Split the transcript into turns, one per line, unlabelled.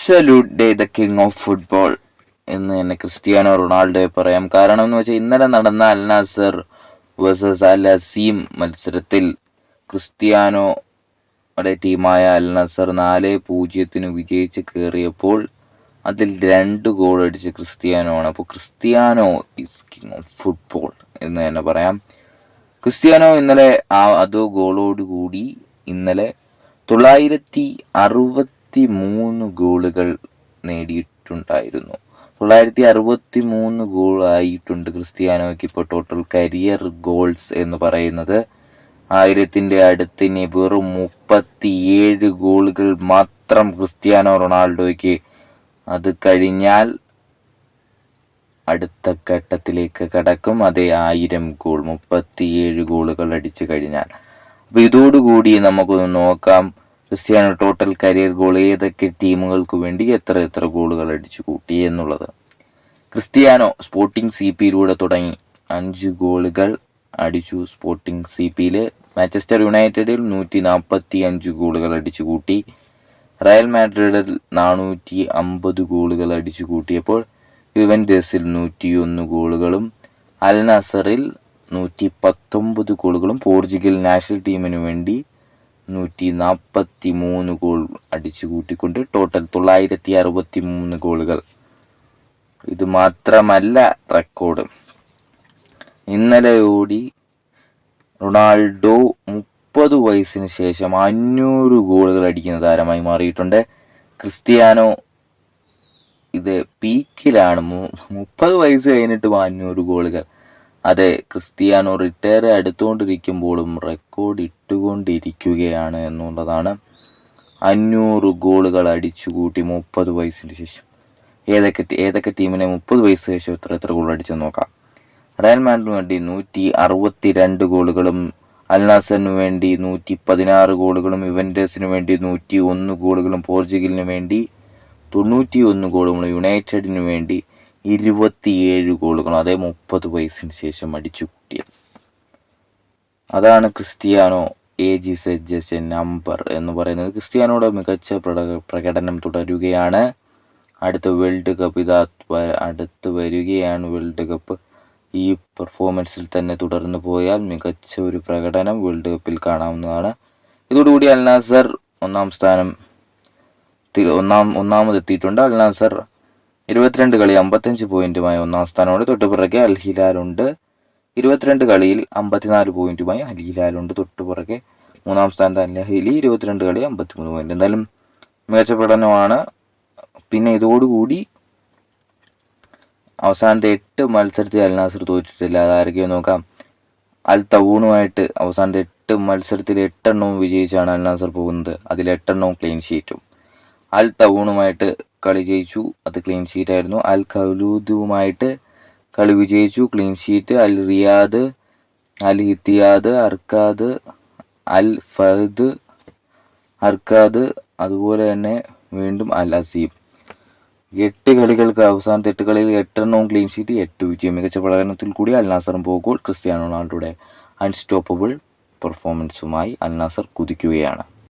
Absolute day the king of football എന്ന് തന്നെ Cristiano റൊണാൾഡോയെ പറയാം. കാരണം എന്ന് വെച്ചാൽ ഇന്നലെ നടന്ന അൽ നാസർ വേഴ്സസ് അൽ അസീം മത്സരത്തിൽ ക്രിസ്ത്യാനോയുടെ ടീമായ അൽ നാസർ 4-0 വിജയിച്ച് കയറിയപ്പോൾ അതിൽ 2 ഗോൾ അടിച്ച് ക്രിസ്ത്യാനോ ആണ്. അപ്പോൾ Cristiano is king of football എന്ന് തന്നെ പറയാം. ക്രിസ്ത്യാനോ ഇന്നലെ അതോ ഗോളോടുകൂടി ഇന്നലെ 963 ഗോളുകൾ നേടിയിട്ടുണ്ടായിരുന്നു. 963 ഗോൾ ആയിട്ടുണ്ട് ക്രിസ്ത്യാനോയ്ക്ക് ഇപ്പോൾ ടോട്ടൽ കരിയർ ഗോൾസ് എന്ന് പറയുന്നത്. 1000ന്റെ അടുത്തിന് വെറും 37 ഗോളുകൾ മാത്രം ക്രിസ്ത്യാനോ റൊണാൾഡോയ്ക്ക്. അത് കഴിഞ്ഞാൽ അടുത്ത ഘട്ടത്തിലേക്ക് കടക്കും. അതേ 1000 ഗോൾ, 37 ഗോളുകൾ അടിച്ചു കഴിഞ്ഞാൽ. അപ്പോൾ ഇതോടുകൂടി നമുക്കൊന്ന് നോക്കാം ക്രിസ്ത്യാനോ ടോട്ടൽ കരിയർ ഗോൾ ഏതൊക്കെ ടീമുകൾക്ക് വേണ്ടി എത്ര ഗോളുകൾ അടിച്ചു കൂട്ടി എന്നുള്ളത്. ക്രിസ്ത്യാനോ സ്പോർട്ടിംഗ് CPയിലൂടെ തുടങ്ങി 5 ഗോളുകൾ അടിച്ചു. സ്പോർട്ടിംഗ് CPയിൽ മാഞ്ചസ്റ്റർ യുണൈറ്റഡിൽ 145 ഗോളുകൾ അടിച്ചു കൂട്ടി. റയൽ മാഡ്രിഡിൽ 450 ഗോളുകൾ അടിച്ചു കൂട്ടിയപ്പോൾ യുവന്റസിൽ 101 ഗോളുകളും അൽ നാസറിൽ 119 ഗോളുകളും പോർച്ചുഗൽ നാഷണൽ ടീമിനു വേണ്ടി 143 ഗോൾ അടിച്ചു കൂട്ടിക്കൊണ്ട് ടോട്ടൽ 963 ഗോളുകൾ. ഇത് മാത്രമല്ല റെക്കോർഡ്. ഇന്നലെയോടി റൊണാൾഡോ 30 വയസ്സിന് ശേഷം 500 ഗോളുകൾ അടിക്കുന്ന താരമായി മാറിയിട്ടുണ്ട്. ക്രിസ്ത്യാനോ ഇത് പീക്കിലാണ്. 30 വയസ്സ് കഴിഞ്ഞിട്ട് 500 ഗോളുകൾ. അതെ, ക്രിസ്ത്യാനോ റിട്ടയർ അടുത്തുകൊണ്ടിരിക്കുമ്പോഴും റെക്കോർഡ് ഇട്ടുകൊണ്ടിരിക്കുകയാണ് എന്നുള്ളതാണ്. 500 ഗോളുകൾ അടിച്ചുകൂട്ടി 30 വയസ്സിന് ശേഷം. ഏതൊക്കെ ടീമിനെ 30 വയസ്സ് ശേഷം എത്ര ഗോൾ അടിച്ചെന്ന് നോക്കാം. റയൽ മാഡ്രിഡിന് വേണ്ടി 162 ഗോളുകളും അൽ നാസറിന് വേണ്ടി 116 ഗോളുകളും യുവന്റസിന് വേണ്ടി 101 ഗോളുകളും പോർച്ചുഗലിന് വേണ്ടി 91 ഗോളുകളും യുണൈറ്റഡിന് വേണ്ടി 27 ഗോളുകളും അതേ 30 വയസ്സിന് ശേഷം അടിച്ചു കൂട്ടിയത്. അതാണ് Cristiano age is just A number എന്ന് പറയുന്നത്. ക്രിസ്ത്യാനോയുടെ മികച്ച പ്രകടനം തുടരുകയാണ്. അടുത്ത വേൾഡ് കപ്പ് അടുത്ത് വരികയാണ്. വേൾഡ് കപ്പ് ഈ പെർഫോമൻസിൽ തന്നെ തുടർന്നു പോയാൽ മികച്ച ഒരു പ്രകടനം വേൾഡ് കപ്പിൽ കാണാവുന്നതാണ്. ഇതോടുകൂടി അൽ നാസർ ഒന്നാമതെത്തിയിട്ടുണ്ട്. അൽ നാസർ 22 കളി 55 പോയിന്റുമായി ഒന്നാം സ്ഥാനമുണ്ട്. തൊട്ടുപിറകെ അൽ ഹിലാലുണ്ട്. 22 കളിയിൽ 54 പോയിന്റുമായി അൽ ഹിലാലുണ്ട്. തൊട്ടുപിറകെ മൂന്നാം സ്ഥാനത്ത് അൽ അഹ്ലി 22 കളി 53 പോയിന്റ്. എന്തായാലും മികച്ച പ്രകടനമാണ്. പിന്നെ ഇതോടുകൂടി അവസാനത്തെ 8 മത്സരത്തിൽ അൽ നാസർ തോറ്റിട്ടില്ല. അതാരൊക്കെയോ നോക്കാം. അൽ തവൂണുമായിട്ട് അവസാനത്തെ 8 മത്സരത്തിൽ 8 എണ്ണവും വിജയിച്ചാണ് അൽ നാസർ പോകുന്നത്. അതിൽ 8 എണ്ണവും ക്ലീൻ ഷീറ്റും. അൽ തവൂണുമായിട്ട് കളി ജയിച്ചു, അത് ക്ലീൻ ഷീറ്റ് ആയിരുന്നു. അൽ ഖൗലൂദുമായിട്ട് കളി വിജയിച്ചു, ക്ലീൻ ഷീറ്റ്. അൽ റിയാദ്, അൽ ഇത്തിയാദ്, അർക്കാദ്, അൽ ഫഹദ്, അർക്കാദ്, അതുപോലെ തന്നെ വീണ്ടും അൽ അസീം. 8 കളികൾക്ക് അവസാനത്തെ 8 കളിയിൽ 8 എണ്ണവും ക്ലീൻ ഷീറ്റ്, 8 വിജയം. മികച്ച പ്രകടനത്തിൽ കൂടി അൽ നാസറും പോകുമ്പോൾ ക്രിസ്ത്യാനോ റൊണാൾഡോയുടെ അൺസ്റ്റോപ്പബിൾ പെർഫോമൻസുമായി അൽ നാസർ കുതിക്കുകയാണ്.